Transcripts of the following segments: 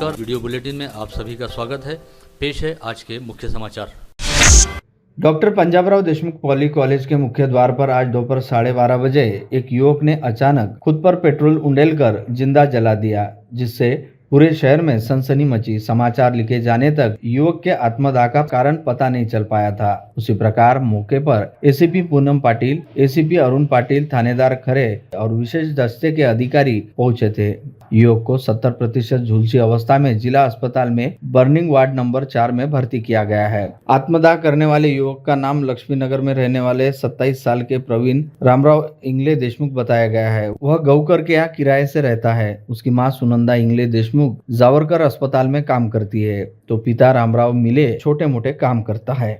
नमस्कार, video bulletin में आप सभी का स्वागत है। पेश है आज के मुख्य समाचार। Doctor Panjabrao Deshmukh poly college के मुख्य द्वार पर आज दोपहर 12:30 बजे एक युवक ने अचानक खुद पर पेट्रोल उंडेलकर जिंदा जला दिया, जिससे पूरे शहर में सनसनी मची। समाचार लिखे जाने तक युवक के आत्मदाह का कारण पता नहीं चल पाया था। उसी प्रकार मौके पर एसीपी पूनम पाटिल, एसीपी अरुण पाटिल, थानेदार खरे और विशेष दस्ते के अधिकारी पहुंचे थे। युवक को 70% झुलसी अवस्था में जिला अस्पताल में बर्निंग वार्ड नंबर 4 में भर्ती किया गया है। आत्मदाह करने वाले युवक का नाम लक्ष्मी नगर में रहने वाले 27 साल के प्रवीण रामराव इंगले देशमुख बताया गया है। वह गौकर के यहाँ किराए से रहता है। उसकी मां सुनंदा इंगले देशमुख जावरकर अस्पताल में काम करती है, तो पिता रामराव मिले छोटे मोटे काम करता है।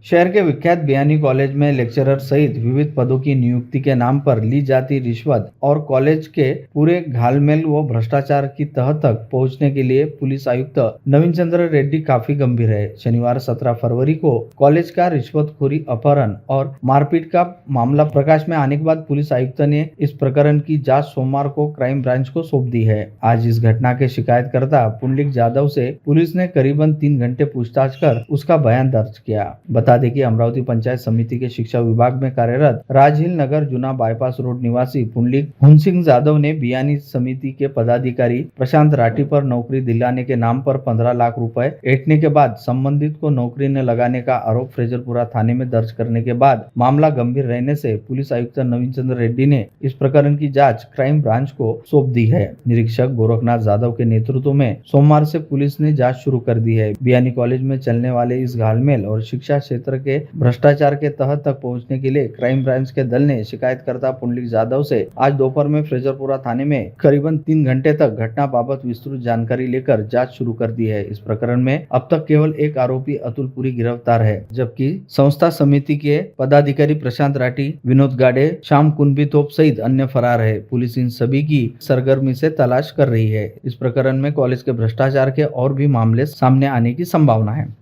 शहर के विख्यात बियानी कॉलेज में लेक्चरर सहित विविध पदों की नियुक्ति के नाम पर ली जाती रिश्वत और कॉलेज के पूरे घालमेल व भ्रष्टाचार की तह तक पहुंचने के लिए पुलिस आयुक्त नवीन चंद्र रेड्डी काफी गंभीर है। शनिवार 17 फरवरी को कॉलेज का रिश्वतखोरी, अपहरण और मारपीट का मामला प्रकाश में आने के बाद पुलिस आयुक्त ने इस प्रकरण की जाँच सोमवार को क्राइम ब्रांच को सौंप दी है। आज इस घटना के शिकायतकर्ता पुंडलिक जाधव से पुलिस ने करीबन 3 घंटे पूछताछ कर उसका बयान दर्ज किया। बता दें कि अमरावती पंचायत समिति के शिक्षा विभाग में कार्यरत राजहिल नगर जूना बाईपास रोड निवासी पुंडलिक हुनसिंह जाधव ने बियानी समिति के पदाधिकारी प्रशांत राठी पर नौकरी दिलाने के नाम पर 15 लाख रुपए ऐंठने के बाद संबंधित को नौकरी न लगाने का आरोप फ्रेजरपुरा थाने में दर्ज करने के बाद मामला गंभीर रहने से पुलिस आयुक्त नवीन चंद्र रेड्डी ने इस प्रकरण की जाँच क्राइम ब्रांच को सौंप दी है। निरीक्षक गोरखनाथ जाधव के नेतृत्व में सोमवार से पुलिस ने जाँच शुरू कर दी है। बियानी कॉलेज में चलने वाले इस घालमेल और शिक्षा क्षेत्र के भ्रष्टाचार के तह तक पहुंचने के लिए क्राइम ब्रांच के दल ने शिकायतकर्ता पुंडलिक जाधव से आज दोपहर में फ्रेजरपुरा थाने में करीबन 3 घंटे तक घटना बाबत विस्तृत जानकारी लेकर जांच शुरू कर दी है। इस प्रकरण में अब तक केवल एक आरोपी अतुल पुरी गिरफ्तार है, जबकि संस्था समिति के पदाधिकारी प्रशांत राठी, विनोद गाडे, श्याम कुंभी तोप सहित अन्य फरार है। पुलिस इन सभी की सरगर्मी से तलाश कर रही है। इस प्रकरण में कॉलेज के भ्रष्टाचार के और भी मामले सामने आने की संभावना है।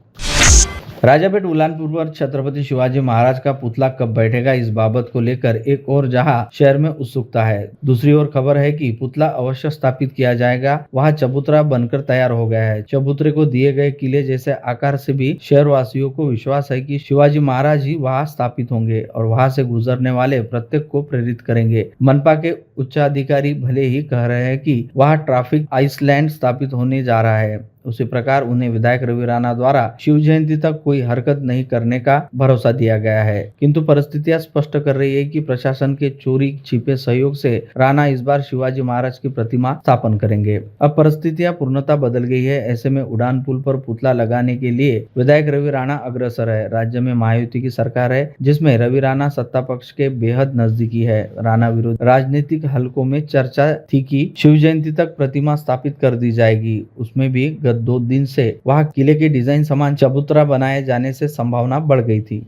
राजापेट उलानपुर पर छत्रपति शिवाजी महाराज का पुतला कब बैठेगा, इस बाबत को लेकर एक और जहां शहर में उत्सुकता है, दूसरी ओर खबर है कि पुतला अवश्य स्थापित किया जाएगा। वहां चबूतरा बनकर तैयार हो गया है। चबूतरे को दिए गए किले जैसे आकार से भी शहरवासियों को विश्वास है कि शिवाजी महाराज ही वहां स्थापित होंगे और वहां से गुजरने वाले प्रत्येक को प्रेरित करेंगे। मनपा के उच्चाधिकारी भले ही कह रहे हैं कि वहां ट्रैफिक आइसलैंड स्थापित होने जा रहा है, उसी प्रकार उन्हें विधायक रवि राणा द्वारा शिव जयंती तक कोई हरकत नहीं करने का भरोसा दिया गया है, किंतु परिस्थितियां स्पष्ट कर रही है कि प्रशासन के चोरी छिपे सहयोग से राणा इस बार शिवाजी महाराज की प्रतिमा स्थापन करेंगे। अब परिस्थितियां पूर्णतः बदल गई है। ऐसे में उड़ान पुल पर पुतला लगाने के लिए विधायक रवि राणा अग्रसर है। राज्य में महायुति की सरकार है, जिसमें रवि राणा सत्ता पक्ष के बेहद नजदीकी है। राणा विरुद्ध राजनीतिक हलकों में चर्चा थी कि शिव जयंती तक प्रतिमा स्थापित कर दी जाएगी। उसमें भी 2 दिन से वहां किले के डिजाइन समान चबूतरा बनाए जाने से संभावना बढ़ गई थी।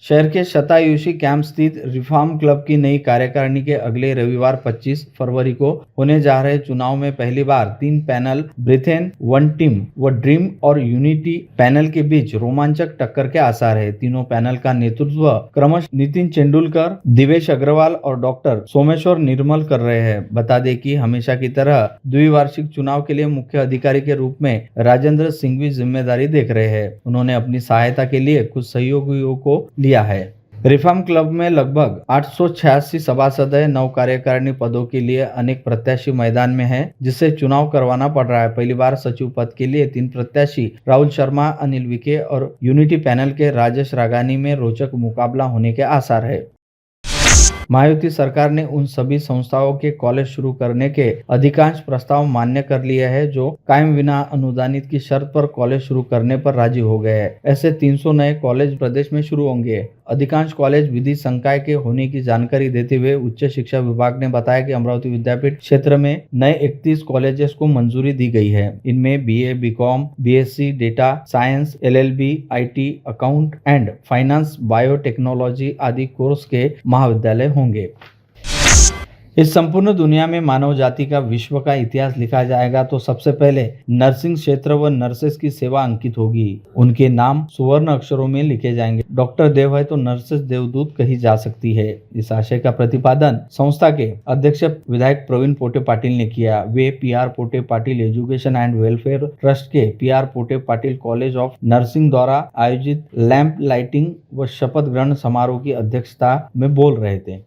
शहर के शतायुषी कैंप स्थित रिफॉर्म क्लब की नई कार्यकारिणी के अगले रविवार 25 फरवरी को होने जा रहे चुनाव में पहली बार 3 पैनल ब्रिथेन, वन टीम व ड्रीम और यूनिटी पैनल के बीच रोमांचक टक्कर के आसार है। तीनों पैनल का नेतृत्व क्रमश नितिन चेंडुलकर, दिवेश अग्रवाल और डॉक्टर सोमेश्वर निर्मल कर रहे हैं। बता दें कि हमेशा की तरह द्विवार्षिक चुनाव के लिए मुख्य अधिकारी के रूप में राजेंद्र सिंघवी जिम्मेदारी देख रहे हैं। उन्होंने अपनी सहायता के लिए कुछ सहयोगियों को लिया है। रिफॉर्म क्लब में लगभग 886 सभासद है। 9 कार्यकारिणी पदों के लिए अनेक प्रत्याशी मैदान में हैं, जिससे चुनाव करवाना पड़ रहा है। पहली बार सचिव पद के लिए 3 प्रत्याशी राहुल शर्मा, अनिल विके और यूनिटी पैनल के राजेश रागानी में रोचक मुकाबला होने के आसार है। महायुति सरकार ने उन सभी संस्थाओं के कॉलेज शुरू करने के अधिकांश प्रस्ताव मान्य कर लिए हैं जो कायम बिना अनुदानित की शर्त पर कॉलेज शुरू करने पर राजी हो गए हैं। ऐसे 300 नए कॉलेज प्रदेश में शुरू होंगे। अधिकांश कॉलेज विधि संकाय के होने की जानकारी देते हुए उच्च शिक्षा विभाग ने बताया कि अमरावती विद्यापीठ क्षेत्र में नए 31 कॉलेजेस को मंजूरी दी गई है। इनमें BA, BCom, BSc, data science, LLB, IT, account and finance, biotechnology आदि कोर्स के महाविद्यालय होंगे। इस संपूर्ण दुनिया में मानव जाति का विश्व का इतिहास लिखा जाएगा तो सबसे पहले नर्सिंग क्षेत्र व नर्सेस की सेवा अंकित होगी। उनके नाम सुवर्ण अक्षरों में लिखे जाएंगे। डॉक्टर देव है तो नर्सेस देवदूत कही जा सकती है। इस आशय का प्रतिपादन संस्था के अध्यक्ष विधायक प्रवीण पोटे पाटिल ने किया। वे PR Pote Patil education and welfare trust के PR Pote Patil college of nursing द्वारा आयोजित लैंप लाइटिंग व शपथ ग्रहण समारोह की अध्यक्षता में बोल रहे थे।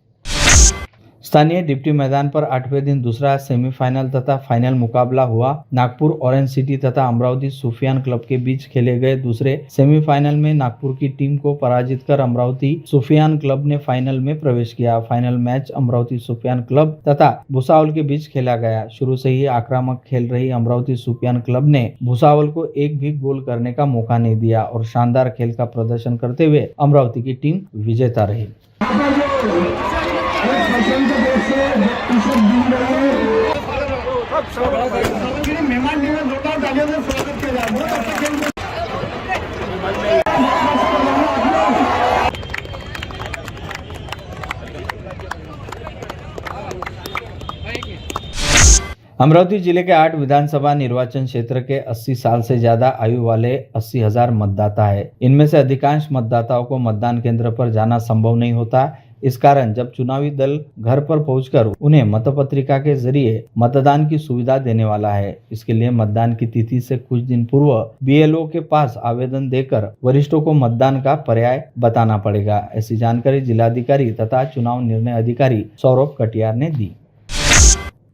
स्थानीय डिप्टी मैदान पर 8वें दिन दूसरा सेमीफाइनल तथा फाइनल मुकाबला हुआ। नागपुर ऑरेंज सिटी तथा अमरावती सुफियान क्लब के बीच खेले गए दूसरे सेमीफाइनल में नागपुर की टीम को पराजित कर अमरावती सुफियान क्लब ने फाइनल में प्रवेश किया। Final match Amravati Sufiyan club तथा भुसावल के बीच खेला गया। शुरू से ही आक्रामक खेल रही अमरावती सुफियान क्लब ने भुसावल को एक भी गोल करने का मौका नहीं दिया और शानदार खेल का प्रदर्शन करते हुए अमरावती की टीम विजेता रही। अमरावती जिले के 8 विधानसभा निर्वाचन क्षेत्र के 80 साल से ज्यादा आयु वाले 80,000 मतदाता है। इनमें से अधिकांश मतदाताओं को मतदान केंद्र पर जाना संभव नहीं होता। इस कारण जब चुनावी दल घर पर पहुंचकर उन्हें मतपत्रिका के जरिए मतदान की सुविधा देने वाला है। इसके लिए मतदान की तिथि से कुछ दिन पूर्व BLO के पास आवेदन देकर वरिष्ठों को मतदान का पर्याय बताना पड़ेगा। ऐसी जानकारी जिलाधिकारी तथा चुनाव निर्णय अधिकारी सौरभ कटियार ने दी।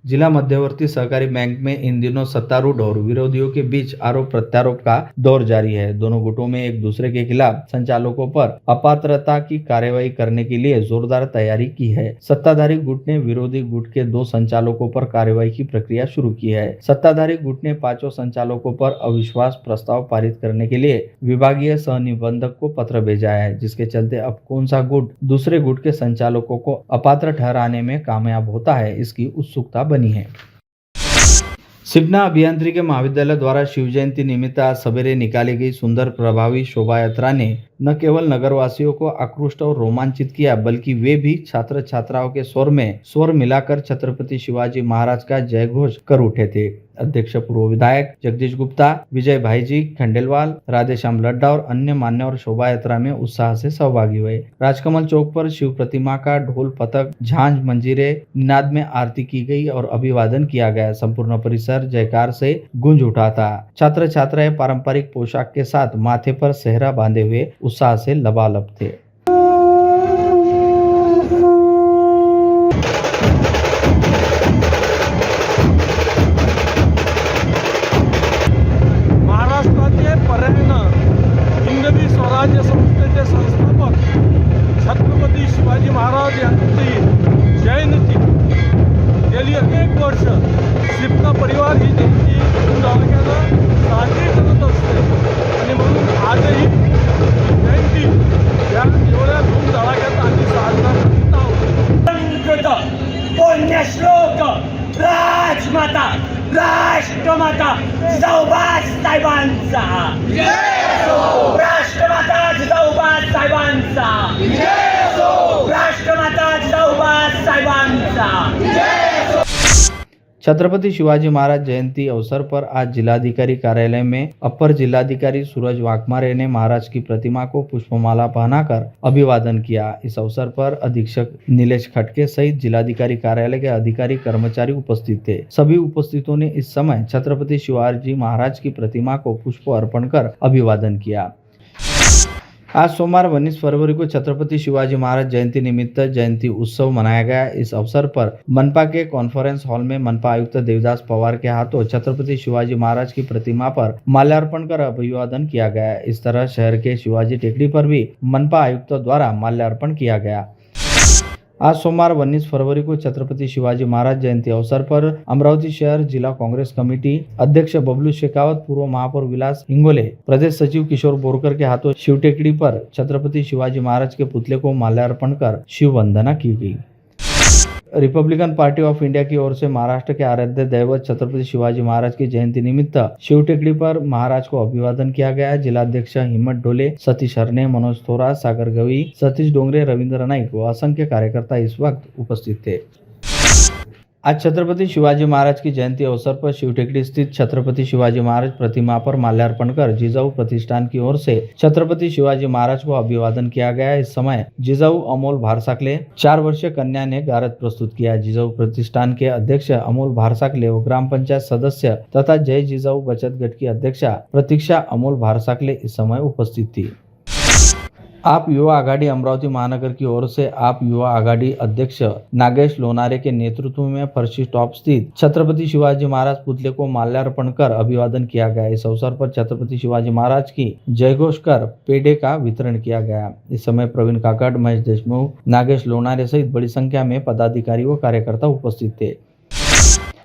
जिला मध्यवर्ती सहकारी बैंक में इन दिनों सत्तारूढ़ और विरोधियों के बीच आरोप प्रत्यारोप का दौर जारी है। दोनों गुटों में एक दूसरे के खिलाफ संचालकों पर अपात्रता की कार्रवाई करने के लिए जोरदार तैयारी की है। सत्ताधारी गुट ने विरोधी गुट के 2 संचालकों पर कार्रवाई की प्रक्रिया शुरू की है। सत्ताधारी गुट ने 5 संचालकों पर अविश्वास प्रस्ताव पारित करने के लिए विभागीय सहनिबंधक को पत्र भेजा है, जिसके चलते अब कौन सा गुट दूसरे गुट के संचालकों को अपात्र ठहराने में कामयाब होता है, इसकी उत्सुकता बनी है। सिपना अभियांत्रिकी महाविद्यालय द्वारा शिव जयंती निमित्त आज सवेरे निकाली गई सुंदर प्रभावी शोभा यात्रा ने न केवल नगरवासियों को आकृष्ट और रोमांचित किया, बल्कि वे भी छात्र छात्राओं के स्वर में स्वर मिलाकर छत्रपति शिवाजी महाराज का जय घोष कर उठे थे। अध्यक्ष पूर्व विधायक जगदीश गुप्ता, विजय भाईजी खंडेलवाल, राधेश्याम लड्डा और अन्य मान्यवर शोभा यात्रा में उत्साह से सहभागी हुए। राजकमल चौक पर शिव प्रतिमा का ढोल, पथक, झांझ, मंजीरे निनाद में आरती की गई और अभिवादन किया गया। संपूर्ण परिसर जयकार से गूंज उठा था। छात्र छात्राएं पारंपरिक पोशाक के साथ माथे पर सेहरा बांधे हुए उत्साह से लबालब थे। महाराष्ट्राचे पर्यटन हिंदवी स्वराज्य संस्थेचे संस्थापक छत्रपती शिवाजी महाराज यांची जयंती गेली अनेक वर्ष सिपना परिवार ही जयंती तालुक्याला साजरी करत असते आणि म्हणून आजही जयंती या एवढ्या धूमधडाक्यात आम्ही साजरा करत आहोत। पुण्यश्लोक राजमाता राष्ट्रमाता जिजाऊबाई साहेबांचा राष्ट्रमाता जिजाऊबाई साहेबांचा राष्ट्रमाता जिजाऊबाई साहेबांचा। छत्रपति शिवाजी महाराज जयंती अवसर पर आज जिलाधिकारी कार्यालय में अपर जिलाधिकारी सूरज वाघमारे ने महाराज की प्रतिमा को पुष्पमाला पहनाकर अभिवादन किया। इस अवसर पर अधीक्षक नीलेश खटके सहित जिलाधिकारी कार्यालय के अधिकारी कर्मचारी उपस्थित थे। सभी उपस्थितों ने इस समय छत्रपति शिवाजी महाराज की प्रतिमा को पुष्प अर्पण कर अभिवादन किया। आज सोमवार 19 फरवरी को छत्रपति शिवाजी महाराज जयंती निमित्त जयंती उत्सव मनाया गया। इस अवसर पर मनपा के कॉन्फ्रेंस हॉल में मनपा आयुक्त देवदास पवार के हाथों छत्रपति शिवाजी महाराज की प्रतिमा पर माल्यार्पण कर अभिवादन किया गया। इस तरह शहर के शिवाजी टेकड़ी पर भी मनपा आयुक्त द्वारा माल्यार्पण किया गया। आज सोमवार 19 फरवरी को छत्रपति शिवाजी महाराज जयंती अवसर पर अमरावती शहर जिला कांग्रेस कमेटी अध्यक्ष बबलू शेखावत, पूर्व महापौर विलास हिंगोले, प्रदेश सचिव किशोर बोरकर के हाथों शिव टेकड़ी पर छत्रपति शिवाजी महाराज के पुतले को माल्यार्पण कर शिव वंदना की गई। रिपब्लिकन पार्टी ऑफ इंडिया की ओर से महाराष्ट्र के आराध्य दैवत छत्रपति शिवाजी महाराज की जयंती निमित्त शिव टेकड़ी पर महाराज को अभिवादन किया गया। जिलाध्यक्ष हिम्मत डोले, सतीश हरने, मनोज थोरा, सागर गवी, सतीश डोंगरे, रविंद्र नाइक व असंख्य कार्यकर्ता इस वक्त उपस्थित थे। आज छत्रपति शिवाजी महाराज की जयंती अवसर पर शिवटेकड़ी स्थित छत्रपति शिवाजी महाराज प्रतिमा पर माल्यार्पण कर जिजाऊ प्रतिष्ठान की ओर से छत्रपति शिवाजी महाराज को अभिवादन किया गया। इस समय जिजाऊ अमोल भारसाकले 4 वर्षीय कन्या ने गारद प्रस्तुत किया। जिजाऊ प्रतिष्ठान के अध्यक्ष अमोल भारसाकले व ग्राम पंचायत सदस्य तथा जय जिजाऊ बचत गट की अध्यक्षा प्रतीक्षा अमोल भारसाकले इस समय उपस्थित थी। आप युवा आघाड़ी अमरावती महानगर की ओर से आप युवा आघाड़ी अध्यक्ष नागेश लोनारे के नेतृत्व में फर्शी टॉप स्थित छत्रपति शिवाजी महाराज पुतले को माल्यार्पण कर अभिवादन किया गया। इस अवसर पर छत्रपति शिवाजी महाराज की जयघोष कर पेड़े का वितरण किया गया। इस समय प्रवीण काकड़, महेश देशमुख, नागेश लोनारे सहित बड़ी संख्या में पदाधिकारी व कार्यकर्ता उपस्थित थे।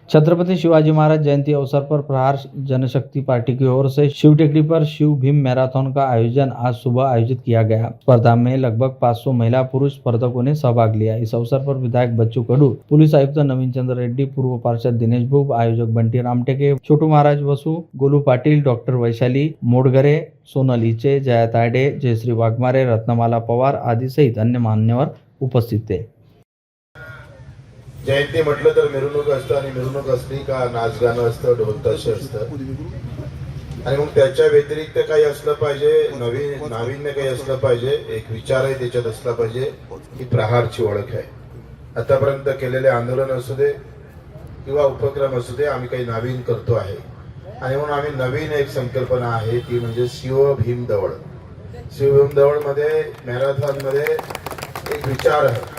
छत्रपति शिवाजी महाराज जयंती अवसर पर प्रहार जनशक्ति पार्टी की ओर से शिवटेकड़ी पर शिव भीम मैराथन का आयोजन आज सुबह आयोजित किया गया। स्पर्धा में लगभग 500 महिला पुरुष स्पर्धकों ने सहभाग लिया। इस अवसर पर विधायक बच्चू कडू, पुलिस आयुक्त नवीन चंद्र रेड्डी, पूर्व पार्षद दिनेश भूप, आयोजक बंटी रामटेके, छोटू महाराज वसु, गोलू पाटिल, डॉक्टर वैशाली मोडगरे, सोनल इचे, जया तायडे, जयश्री वाघमारे, रत्नमाला पवार आदि सहित अन्य मान्यवर उपस्थित थे। जयंती म्हटलं तर मिरवणूक असतं आणि मिरवणूक असली का नाच गाणं असतं, ढोलताशे असतं आणि मग त्याच्या व्यतिरिक्त काही असलं पाहिजे, नाविन्य काही असलं पाहिजे, एक विचारही त्याच्यात असला पाहिजे की प्रहारची ओळख आहे। आतापर्यंत केलेले आंदोलन असू दे किंवा उपक्रम असू दे, आम्ही काही नवीन करतो आहे आणि म्हणून आम्ही नवीन एक संकल्पना आहे ती म्हणजे शिव भीम दौड। शिव भीम दौड मध्ये मॅरेथॉन मध्ये एक विचार आहे,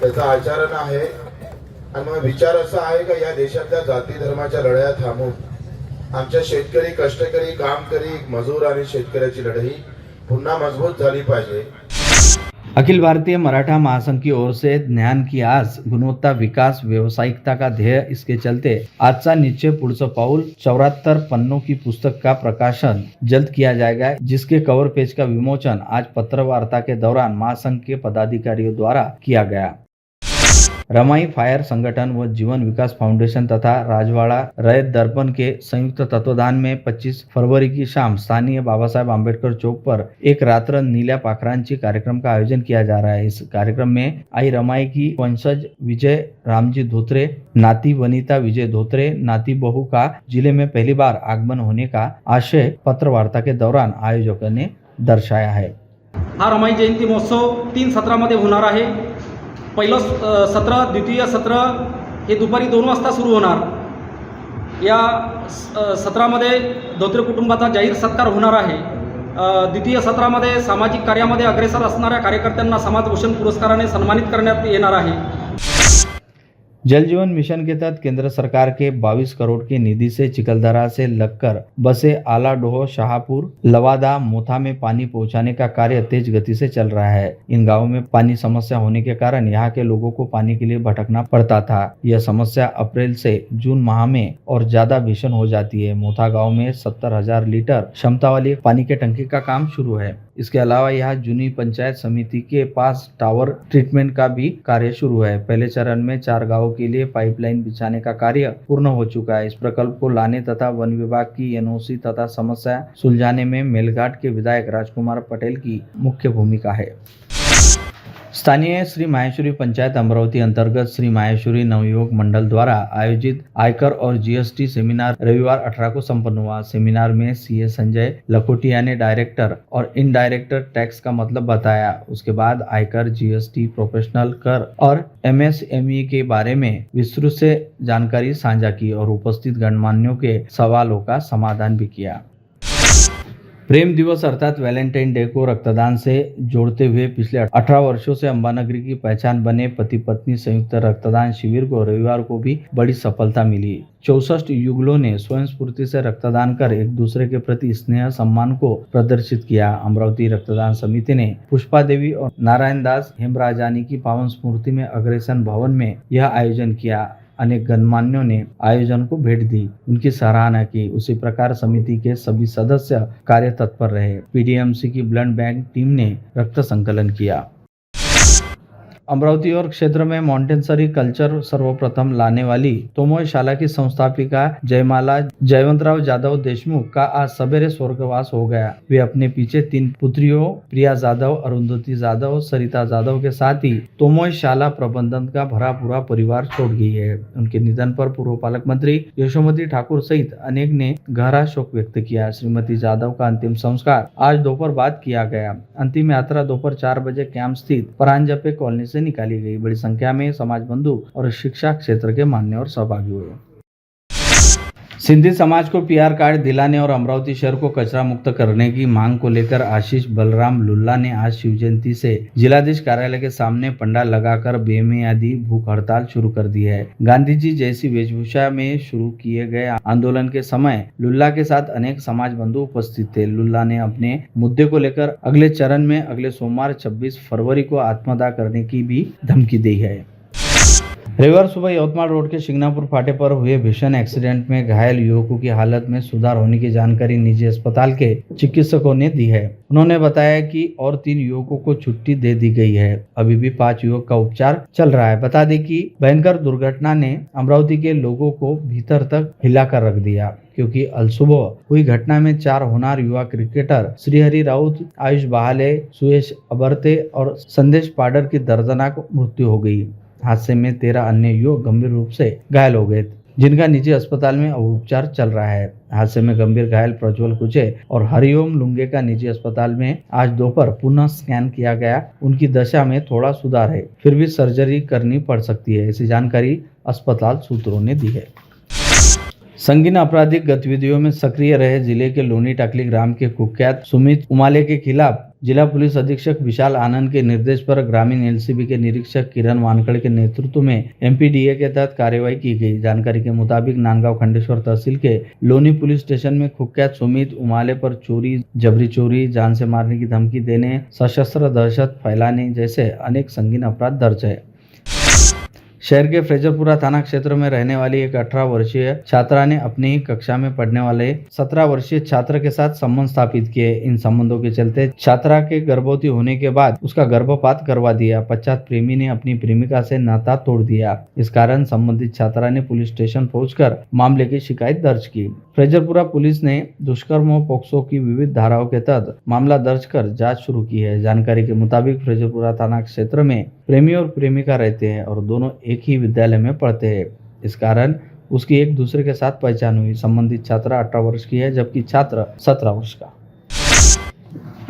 त्याचा आचरण आहे आणि मग विचार असा आहे का या देशातल्या जाती धर्माच्या लढाया थांबून आमच्या शेतकरी, कष्टकरी, कामकरी, मजूर आणि शेतकऱ्याची लढाई पुन्हा मजबूत झाली पाहिजे। अखिल भारतीय मराठा महासंघ की ओर से ज्ञान की आस, गुणवत्ता, विकास, व्यावसायिकता का ध्येय, इसके चलते आजचा निश्चय पुढचं पाऊल 74 पन्नों की पुस्तक का प्रकाशन जल्द किया जाएगा, जिसके कवर पेज का विमोचन आज पत्रवार्ता के दौरान महासंघ के पदाधिकारियों द्वारा किया गया। रमाई फायर संगठन व जीवन विकास फाउंडेशन तथा राजवाड़ा रयत दर्पण के संयुक्त तत्वाधान में 25 फरवरी की शाम स्थानीय बाबा साहेब आम्बेडकर चौक पर एक रात्र नील्या पाखरांची कार्यक्रम का आयोजन किया जा रहा है। इस कार्यक्रम में आई रमाई की वंशज विजय रामजी धोत्रे, नाती वनिता विजय धोत्रे, नाती बहू का जिले में पहली बार आगमन होने का आशय पत्रवार्ता के दौरान आयोजकों ने दर्शाया है। हा रमाई जयंती महोत्सव 3 सत्रामध्ये होणार आहे। पहिलं सत्र, द्वितीय सत्र हे दुपारी 2 वाजता सुरू होणार। या सत्रामध्ये धोत्रे कुटुंबाचा जाहीर सत्कार होणार आहे। द्वितीय सत्रामध्ये सामाजिक कार्यामध्ये अग्रेसर असणाऱ्या कार्यकर्त्यांना समाजभूषण पुरस्काराने सन्मानित करण्यात येणार आहे। जल जीवन मिशन के तहत केंद्र सरकार के 22 करोड़ की निधि से चिकलदरा से लगकर बसे आलाडोह, शाहपुर, लवादा, मोथा में पानी पहुंचाने का कार्य तेज गति से चल रहा है। इन गांवों में पानी समस्या होने के कारण यहाँ के लोगों को पानी के लिए भटकना पड़ता था। यह समस्या अप्रैल से जून माह में और ज्यादा भीषण हो जाती है। मोथा गाँव में 70,000 लीटर क्षमता वाली पानी के टंकी का काम शुरू है। इसके अलावा यहाँ जूनी पंचायत समिति के पास टावर ट्रीटमेंट का भी कार्य शुरू है। पहले चरण में 4 गांवों के लिए पाइपलाइन बिछाने का कार्य पूर्ण हो चुका है। इस प्रकल्प को लाने तथा वन विभाग की एनओसी तथा समस्या सुलझाने में मेलघाट के विधायक राजकुमार पटेल की मुख्य भूमिका है। स्थानीय श्री माहेश्वरी पंचायत अमरावती अंतर्गत श्री माहेश्वरी नवयुवक मंडल द्वारा आयोजित आयकर और जीएसटी सेमिनार रविवार 18 को संपन्न हुआ। सेमिनार में सीए संजय लखोटिया ने डायरेक्टर और इनडायरेक्टर टैक्स का मतलब बताया। उसके बाद आयकर, जीएसटी, प्रोफेशनल कर और एमएसएमई के बारे में विस्तृत से जानकारी साझा की और उपस्थित गणमान्यों के सवालों का समाधान भी किया। प्रेम दिवस अर्थात वैलेंटाइन डे को रक्तदान से जोड़ते हुए पिछले 18 वर्षों से अंबानगरी की पहचान बने पति पत्नी संयुक्त रक्तदान शिविर को रविवार को भी बड़ी सफलता मिली। 64 युगलों ने स्वयं स्फूर्ति से रक्तदान कर एक दूसरे के प्रति स्नेह सम्मान को प्रदर्शित किया। अमरावती रक्तदान समिति ने पुष्पा देवी और नारायण दास हेमराजानी की पावन स्मृति में अग्रसेन भवन में यह आयोजन किया। अनेक गणमान्यों ने आयोजन को भेंट दी, उनकी सराहना की। उसी प्रकार समिति के सभी सदस्य कार्य तत्पर रहे। पीडीएमसी की ब्लड बैंक टीम ने रक्त संकलन किया। अमरावती और क्षेत्र में मॉन्टेसरी कल्चर सर्वप्रथम लाने वाली तोमोई शाला की संस्थापिका जयमाला जयवंतराव जाधव देशमुख का आज सवेरे स्वर्गवास हो गया। वे अपने पीछे 3 पुत्रियों प्रिया जाधव, अरुंधति जाधव, सरिता जाधव के साथ ही तोमोई शाला प्रबंधन का भरा पूरा परिवार छोड़ गई है। उनके निधन पर पूर्व पालक मंत्री यशोमती ठाकुर सहित अनेक ने गहरा शोक व्यक्त किया। श्रीमती जाधव का अंतिम संस्कार आज दोपहर बाद किया गया। अंतिम यात्रा दोपहर 4 बजे कैंप स्थित परांजपे कॉलोनी से निकाली गई। बड़ी संख्या में समाज बंधु और शिक्षा क्षेत्र के मान्यवर सहभागी हुए। सिंधी समाज को पीआर कार्ड दिलाने और अमरावती शहर को कचरा मुक्त करने की मांग को लेकर आशीष बलराम लुल्ला ने आज शिव जयंती से जिलाधीश कार्यालय के सामने पंडाल लगाकर बेमियादी भूख हड़ताल शुरू कर दी है। गांधी जी जैसी वेशभूषा में शुरू किए गए आंदोलन के समय लुल्ला के साथ अनेक समाज बंधु उपस्थित थे। लुल्ला ने अपने मुद्दे को लेकर अगले चरण में अगले सोमवार 26 फरवरी को आत्मदाह करने की भी धमकी दी है। रविवार सुबह यवतमाल रोड के शिंगणापुर फाटे पर हुए भीषण एक्सीडेंट में घायल युवकों की हालत में सुधार होने की जानकारी निजी अस्पताल के चिकित्सकों ने दी है। उन्होंने बताया कि और 3 युवकों को छुट्टी दे दी गई है। अभी भी 5 युवक का उपचार चल रहा है। बता दें कि भयंकर दुर्घटना ने अमरावती के लोगों को भीतर तक हिलाकर रख दिया, क्योंकि अलसुबह हुई घटना में 4 होनहार युवा क्रिकेटर श्रीहरि राउत, आयुष बहाले, सुयश अबरते और संदेश पाडर की दर्दनाक मृत्यु हो गई। हादसे में 13 अन्य युवक गंभीर रूप से घायल हो गए, जिनका निजी अस्पताल में उपचार चल रहा है। हादसे में गंभीर घायल प्रज्वल कुचे और हरिओम लुंगे का निजी अस्पताल में आज दोपहर पुनः स्कैन किया गया। उनकी दशा में थोड़ा सुधार है, फिर भी सर्जरी करनी पड़ सकती है, ऐसी जानकारी अस्पताल सूत्रों ने दी है। संगीन आपराधिक गतिविधियों में सक्रिय रहे जिले के लोनी टाकली ग्राम के कुख्यात सुमित उमाले के खिलाफ जिला पुलिस अधीक्षक विशाल आनंद के निर्देश पर ग्रामीण एलसीबी के निरीक्षक किरण वानखड़े के नेतृत्व में एमपीडीए के तहत कार्रवाई की गई। जानकारी के मुताबिक नांदगांव खंडेश्वर तहसील के लोनी पुलिस स्टेशन में कुख्यात सुमित उमाले पर चोरी, जबरी चोरी, जान से मारने की धमकी देने, सशस्त्र दहशत फैलाने जैसे अनेक संगीन अपराध दर्ज है। शहर के फ्रेजरपुरा थाना क्षेत्र में रहने वाली एक 18 वर्षीय छात्रा ने अपनी ही कक्षा में पढ़ने वाले 17 वर्षीय छात्र के साथ संबंध स्थापित किए। इन संबंधों के चलते छात्रा के गर्भवती होने के बाद उसका गर्भपात करवा दिया। पश्चात प्रेमी ने अपनी प्रेमिका से नाता तोड़ दिया। इस कारण संबंधित छात्रा ने पुलिस स्टेशन पहुंचकर मामले की शिकायत दर्ज की। फ्रेजरपुरा पुलिस ने दुष्कर्म और पोक्सो की विविध धाराओं के तहत मामला दर्ज कर जाँच शुरू की है। जानकारी के मुताबिक फ्रेजरपुरा थाना क्षेत्र में प्रेमी और प्रेमिका रहते हैं और दोनों एक ही विद्यालय में पढ़ते हैं। इस कारण उसकी एक दूसरे के साथ पहचान हुई। संबंधित छात्रा 18 वर्ष की है, जबकि छात्र 17 वर्ष का।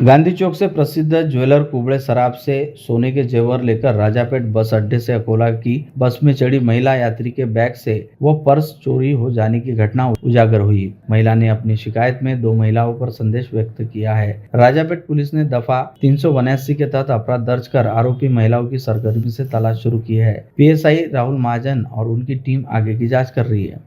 गांधी चौक से प्रसिद्ध ज्वेलर कुबड़े सराफ से सोने के जेवर लेकर राजापेट बस अड्डे से अकोला की बस में चढ़ी महिला यात्री के बैग से वो पर्स चोरी हो जाने की घटना उजागर हुई। महिला ने अपनी शिकायत में 2 महिलाओं पर संदेश व्यक्त किया है। राजापेट पुलिस ने दफा 382 के तहत अपराध दर्ज कर आरोपी महिलाओं की सरगर्मी से तलाश शुरू की है। पीएसआई राहुल महाजन और उनकी टीम आगे की जाँच कर रही है।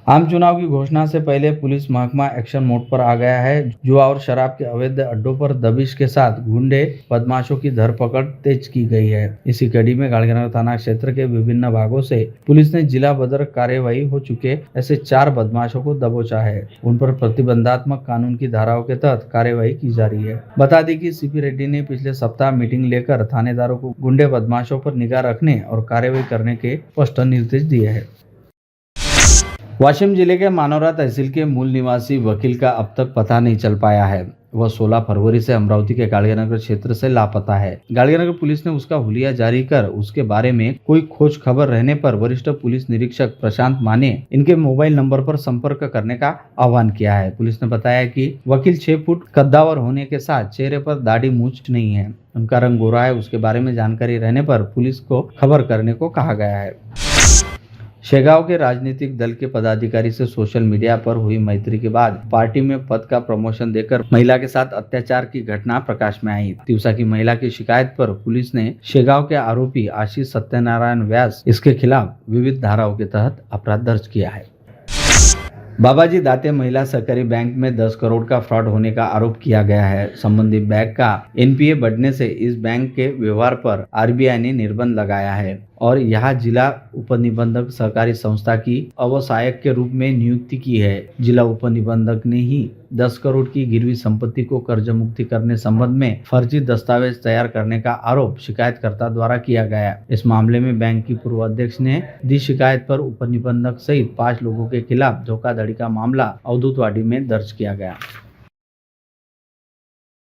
आम चुनाव की घोषणा से पहले पुलिस महकमा एक्शन मोड पर आ गया है। जुआ और शराब के अवैध अड्डों पर दबिश के साथ गुंडे बदमाशों की धरपकड़ तेज की गई है। इसी कड़ी में गाड़गीनगर थाना क्षेत्र के विभिन्न भागों से पुलिस ने जिला बदर कार्यवाही हो चुके ऐसे 4 बदमाशों को दबोचा है। उन पर प्रतिबंधात्मक कानून की धाराओं के तहत कार्यवाही की जा रही है। बता दें कि सीपी रेड्डी ने पिछले सप्ताह मीटिंग लेकर थानेदारों को गुंडे बदमाशों पर निगाह रखने और कार्यवाही करने के स्पष्ट निर्देश दिए हैं। वाशिम जिले के मानोरा तहसील के मूल निवासी वकील का अब तक पता नहीं चल पाया है। वह 16 फरवरी से अमरावती के गाड़गीनगर क्षेत्र से लापता है। गाड़गीनगर पुलिस ने उसका हुलिया जारी कर उसके बारे में कोई खोज खबर रहने पर वरिष्ठ पुलिस निरीक्षक प्रशांत माने इनके मोबाइल नंबर पर संपर्क करने का आह्वान किया है। पुलिस ने बताया कि वकील 6 फुट कद्दावर होने के साथ चेहरे पर दाढ़ी मूंछ नहीं है, उनका रंग गोरा है। उसके बारे में जानकारी रहने पर पुलिस को खबर करने को कहा गया है। शेगांव के राजनीतिक दल के पदाधिकारी से सोशल मीडिया पर हुई मैत्री के बाद पार्टी में पद का प्रमोशन देकर महिला के साथ अत्याचार की घटना प्रकाश में आई। तिवसा की महिला की शिकायत पर पुलिस ने शेगांव के आरोपी आशीष सत्यनारायण व्यास इसके खिलाफ विविध धाराओं के तहत अपराध दर्ज किया है। बाबाजी दाते महिला सहकारी बैंक में 10 करोड़ का फ्रॉड होने का आरोप किया गया है। संबंधित बैंक का एनपीए बढ़ने से इस बैंक के व्यवहार पर आरबीआई ने निर्बंध लगाया है और यहाँ जिला उपनिबंधक सहकारी संस्था की अवसायक के रूप में नियुक्ति की है। जिला उपनिबंधक ने ही 10 करोड़ की गिरवी संपत्ति को कर्ज मुक्ति करने संबंध में फर्जी दस्तावेज तैयार करने का आरोप शिकायतकर्ता द्वारा किया गया। इस मामले में बैंक की पूर्व अध्यक्ष ने दी शिकायत पर उपनिबंधक सहित 5 लोगों के खिलाफ धोखाधड़ी का मामला अवधूतवाड़ी में दर्ज किया गया।